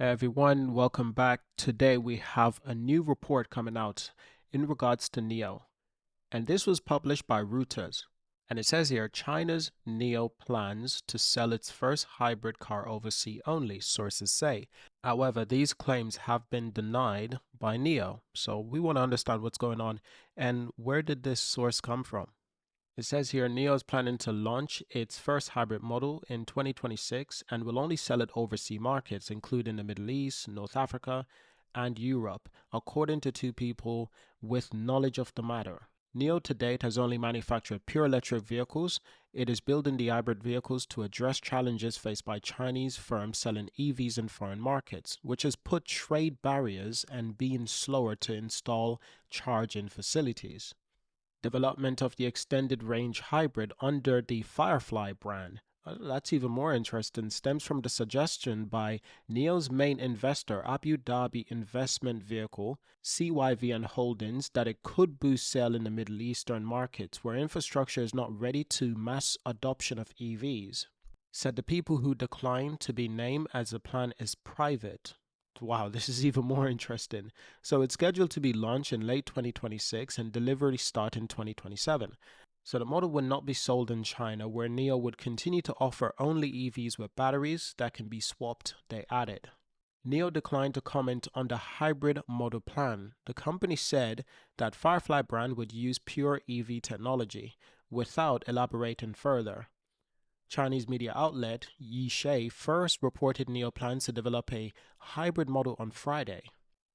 Hey everyone, welcome back. Today we have a new report coming out in regards to NIO, and this was published by Reuters. And it says here China's NIO plans to sell its first hybrid car overseas only, sources say. However, these claims have been denied by NIO. So we want to understand what's going on and where did this source come from? It says here NIO is planning to launch its first hybrid model in 2026 and will only sell it overseas markets, including the Middle East, North Africa, and Europe, according to two people with knowledge of the matter. NIO to date has only manufactured pure electric vehicles. It is building the hybrid vehicles to address challenges faced by Chinese firms selling EVs in foreign markets, which has put trade barriers and being slower to install charging facilities. Development of the extended range hybrid under the FireFly brand. That's even more interesting, stems from the suggestion by NIO's main investor, Abu Dhabi Investment Vehicle, CYVN Holdings, that it could boost sale in the Middle Eastern markets where infrastructure is not ready to mass adoption of EVs. Said the people who declined to be named as the plan is private. Wow, this is even more interesting. So it's scheduled to be launched in late 2026 and delivery start in 2027. So the model would not be sold in China, where NIO would continue to offer only EVs with batteries that can be swapped, they added. NIO declined to comment on the hybrid model plan. The company said that FireFly brand would use pure EV technology, without elaborating further. Chinese media outlet Yishe first reported NIO plans to develop a hybrid model on Friday.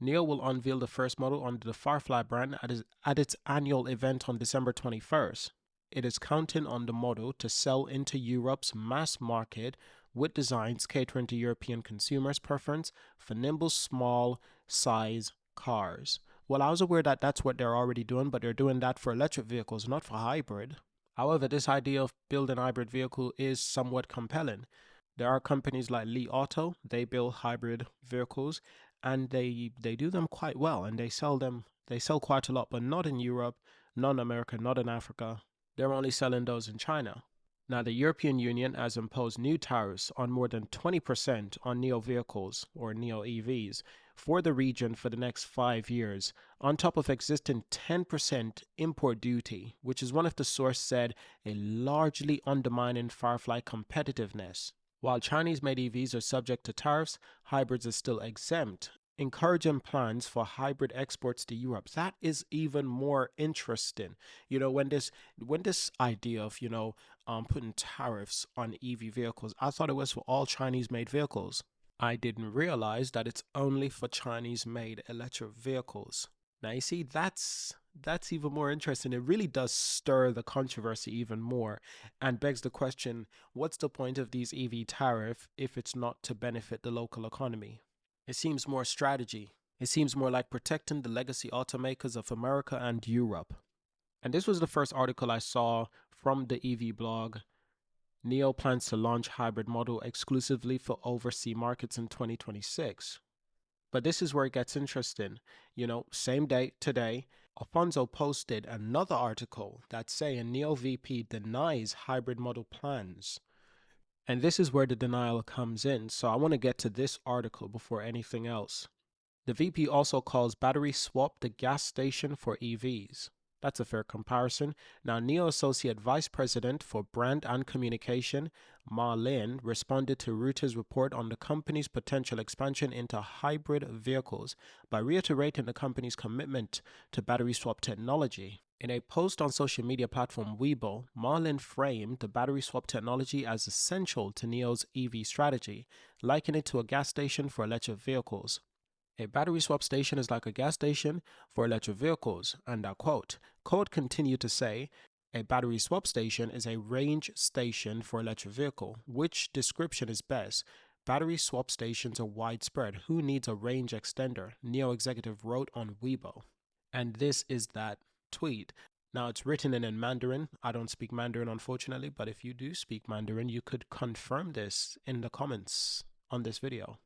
NIO will unveil the first model under the FireFly brand at its annual event on December 21st. It is counting on the model to sell into Europe's mass market with designs catering to European consumers' preference for nimble, small size cars. Well, I was aware that that's what they're already doing, but they're doing that for electric vehicles, not for hybrid. However, this idea of building a hybrid vehicle is somewhat compelling. There are companies like Li Auto, they build hybrid vehicles and they do them quite well and they sell quite a lot, but not in Europe, not in America, not in Africa. They're only selling those in China. Now, the European Union has imposed new tariffs on more than 20% on NIO vehicles, or NIO EVs, for the region for the next 5 years, on top of existing 10% import duty, which is one of the sources said a largely undermining FireFly competitiveness. While Chinese-made EVs are subject to tariffs, hybrids are still exempt, encouraging plans for hybrid exports to Europe. That is even more interesting. When this idea of putting tariffs on EV vehicles, I thought it was for all Chinese-made vehicles. I didn't realize that it's only for Chinese-made electric vehicles. Now you see, that's even more interesting. It really does stir the controversy even more and begs the question, what's the point of these EV tariff if it's not to benefit the local economy? It seems more strategy. It seems more like protecting the legacy automakers of America and Europe. And this was the first article I saw from the EV blog. NIO plans to launch hybrid model exclusively for overseas markets in 2026. But this is where it gets interesting. Same day today, Alfonso posted another article that's saying NIO VP denies hybrid model plans. And this is where the denial comes in. So I want to get to this article before anything else. The VP also calls battery swap the gas station for EVs. That's a fair comparison. Now, NIO Associate Vice President for Brand and Communication, Ma Lin, responded to Reuters' report on the company's potential expansion into hybrid vehicles by reiterating the company's commitment to battery swap technology. In a post on social media platform Weibo, Ma Lin framed the battery swap technology as essential to NIO's EV strategy, likening it to a gas station for electric vehicles. A battery swap station is like a gas station for electric vehicles, and I quote, Code continued to say, a battery swap station is a range station for electric vehicle. Which description is best? Battery swap stations are widespread. Who needs a range extender? NIO executive wrote on Weibo. And this is that tweet. Now it's written in Mandarin. I don't speak Mandarin, unfortunately, but if you do speak Mandarin, you could confirm this in the comments on this video.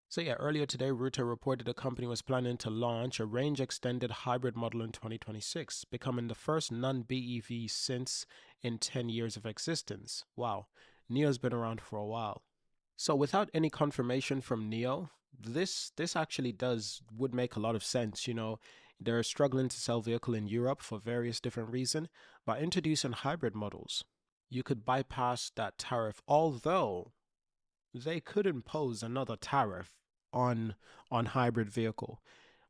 So yeah, earlier today, Reuters reported the company was planning to launch a range-extended hybrid model in 2026, becoming the first non-BEV since in 10 years of existence. Wow, NIO's been around for a while. So without any confirmation from NIO, this actually would make a lot of sense. They're struggling to sell vehicle in Europe for various different reasons. By introducing hybrid models, you could bypass that tariff, although they could impose another tariff on hybrid vehicle,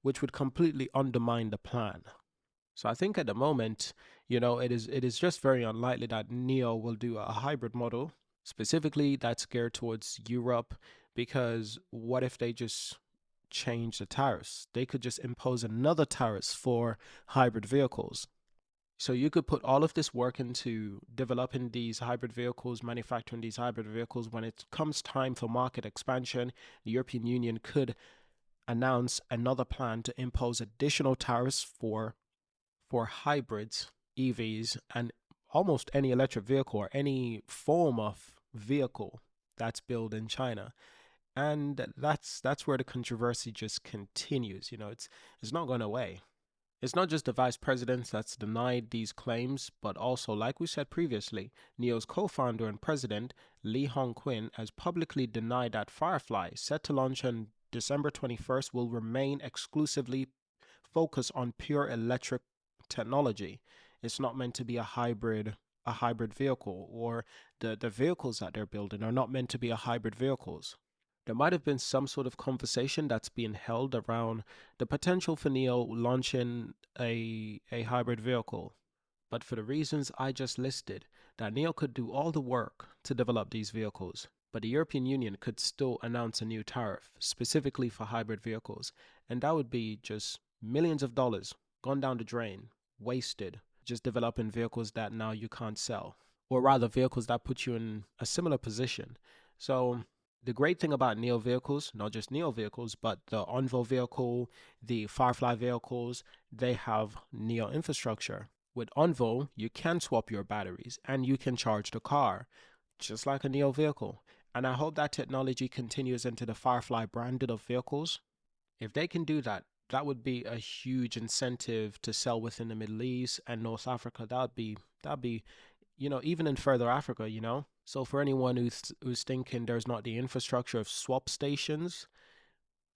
which would completely undermine the plan. So I think at the moment, it is just very unlikely that NIO will do a hybrid model, specifically that's geared towards Europe, because what if they just change the tariffs? They could just impose another tariffs for hybrid vehicles. So you could put all of this work into developing these hybrid vehicles, manufacturing these hybrid vehicles. When it comes time for market expansion, the European Union could announce another plan to impose additional tariffs for hybrids, EVs, and almost any electric vehicle or any form of vehicle that's built in China. And that's where the controversy just continues. It's not going away. It's not just the vice president that's denied these claims, but also, like we said previously, NIO's co-founder and president, Li Hongqin, has publicly denied that FireFly, set to launch on December 21st, will remain exclusively focused on pure electric technology. It's not meant to be a hybrid vehicle, or the vehicles that they're building are not meant to be a hybrid vehicles. There might have been some sort of conversation that's being held around the potential for NIO launching a hybrid vehicle. But for the reasons I just listed, that NIO could do all the work to develop these vehicles, but the European Union could still announce a new tariff specifically for hybrid vehicles, and that would be just millions of dollars gone down the drain, wasted, just developing vehicles that now you can't sell, or rather vehicles that put you in a similar position. So the great thing about NIO vehicles, not just NIO vehicles, but the Envo vehicle, the FireFly vehicles, they have NIO infrastructure. With Envo, you can swap your batteries and you can charge the car, just like a NIO vehicle. And I hope that technology continues into the FireFly branded of vehicles. If they can do that, that would be a huge incentive to sell within the Middle East and North Africa. That'd be even in further Africa. So for anyone who's thinking there's not the infrastructure of swap stations,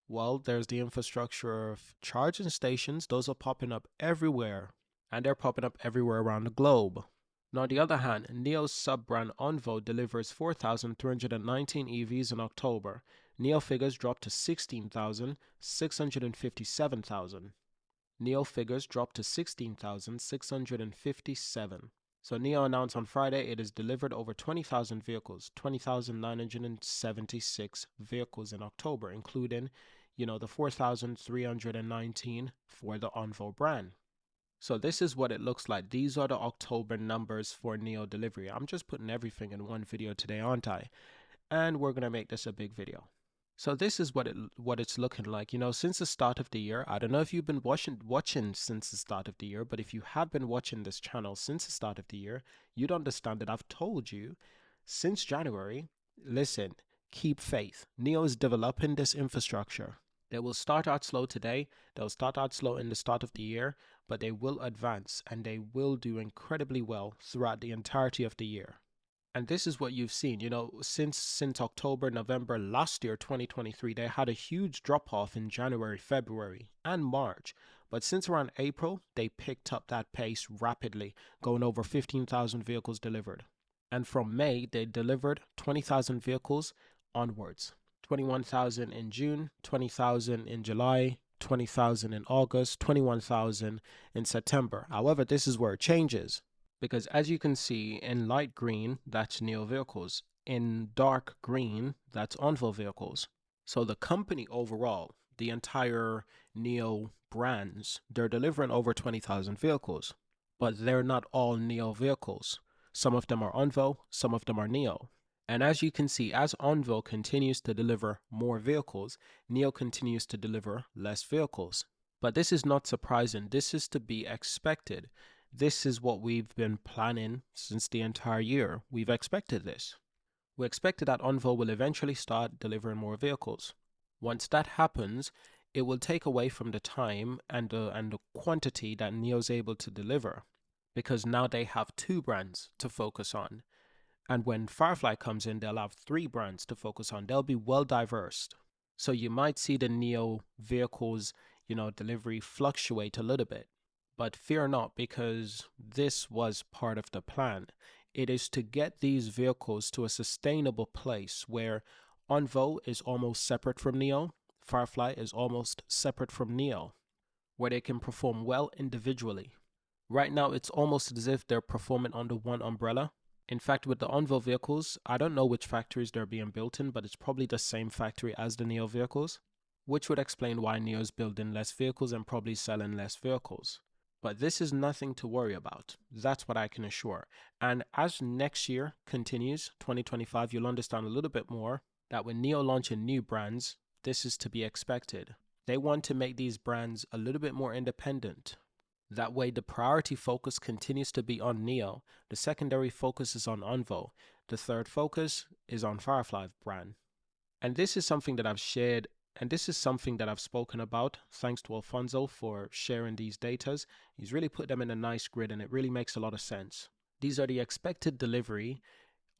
well, there's the infrastructure of charging stations. Those are popping up everywhere, and they're popping up everywhere around the globe. Now, on the other hand, NIO's sub-brand Envo delivers 4,319 EVs in October. NIO figures dropped to 16,657,000. NIO figures dropped to 16,657. So NIO announced on Friday it has delivered over 20,000 vehicles, 20,976 vehicles in October, including, the 4,319 for the Envo brand. So this is what it looks like. These are the October numbers for NIO delivery. I'm just putting everything in one video today, aren't I? And we're going to make this a big video. So this is what it's looking like. Since the start of the year, I don't know if you've been watching since the start of the year, but if you have been watching this channel since the start of the year, you'd understand that I've told you since January, listen, keep faith. NIO is developing this infrastructure. They will start out slow today. They'll start out slow in the start of the year, but they will advance and they will do incredibly well throughout the entirety of the year. And this is what you've seen, since October, November last year, 2023, they had a huge drop off in January, February, and March. But since around April, they picked up that pace rapidly, going over 15,000 vehicles delivered. And from May, they delivered 20,000 vehicles onwards. 21,000 in June, 20,000 in July, 20,000 in August, 21,000 in September. However, this is where it changes. Because as you can see, in light green, that's NIO vehicles. In dark green, that's Envo vehicles. So the company overall, the entire NIO brands, they're delivering over 20,000 vehicles. But they're not all NIO vehicles. Some of them are Envo, some of them are NIO. And as you can see, as Envo continues to deliver more vehicles, NIO continues to deliver less vehicles. But this is not surprising. This is to be expected. This is what we've been planning since the entire year. We've expected this. We expected that Envo will eventually start delivering more vehicles. Once that happens, it will take away from the time and the quantity that NIO's able to deliver, because now they have two brands to focus on. And when FireFly comes in, they'll have three brands to focus on. They'll be well diversed. So you might see the NIO vehicles, delivery fluctuate a little bit. But fear not, because this was part of the plan. It is to get these vehicles to a sustainable place where Envo is almost separate from NIO, FireFly is almost separate from NIO, where they can perform well individually. Right now, it's almost as if they're performing under one umbrella. In fact, with the Envo vehicles, I don't know which factories they're being built in, but it's probably the same factory as the NIO vehicles, which would explain why NIO is building less vehicles and probably selling less vehicles. But this is nothing to worry about. That's what I can assure. And as next year continues, 2025, you'll understand a little bit more that when NIO launching new brands, this is to be expected. They want to make these brands a little bit more independent. That way, the priority focus continues to be on NIO. The secondary focus is on Envo. The third focus is on FireFly brand. And this is something that I've shared, and this is something that I've spoken about. Thanks to Alfonso for sharing these datas. He's really put them in a nice grid, and it really makes a lot of sense. These are the expected delivery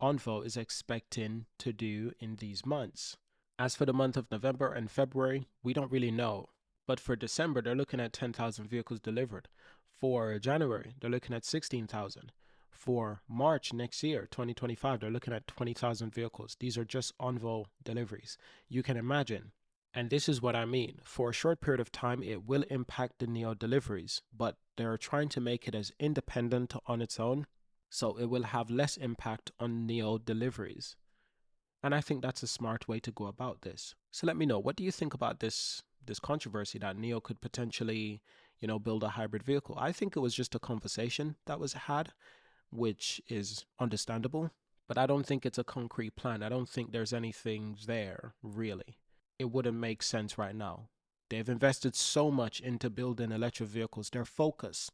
Envo is expecting to do in these months. As for the month of November and February, we don't really know. But for December, they're looking at 10,000 vehicles delivered. For January, they're looking at 16,000. For March next year, 2025, they're looking at 20,000 vehicles. These are just Envo deliveries. You can imagine. And this is what I mean. For a short period of time, it will impact the NIO deliveries, but they're trying to make it as independent on its own, so it will have less impact on NIO deliveries. And I think that's a smart way to go about this. So let me know, what do you think about this controversy that NIO could potentially, build a hybrid vehicle? I think it was just a conversation that was had, which is understandable, but I don't think it's a concrete plan. I don't think there's anything there, really. It wouldn't make sense right now. They've invested so much into building electric vehicles. Their focus,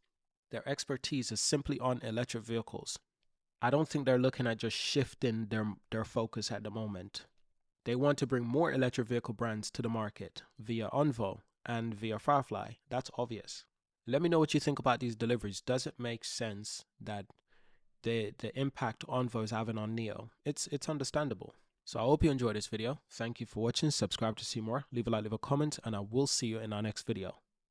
their expertise is simply on electric vehicles. I don't think they're looking at just shifting their focus at the moment. They want to bring more electric vehicle brands to the market via Envo and via FireFly. That's obvious. Let me know what you think about these deliveries. Does it make sense that the impact Envo is having on NIO? It's understandable. So I hope you enjoyed this video. Thank you for watching. Subscribe to see more. Leave a like, leave a comment, and I will see you in our next video.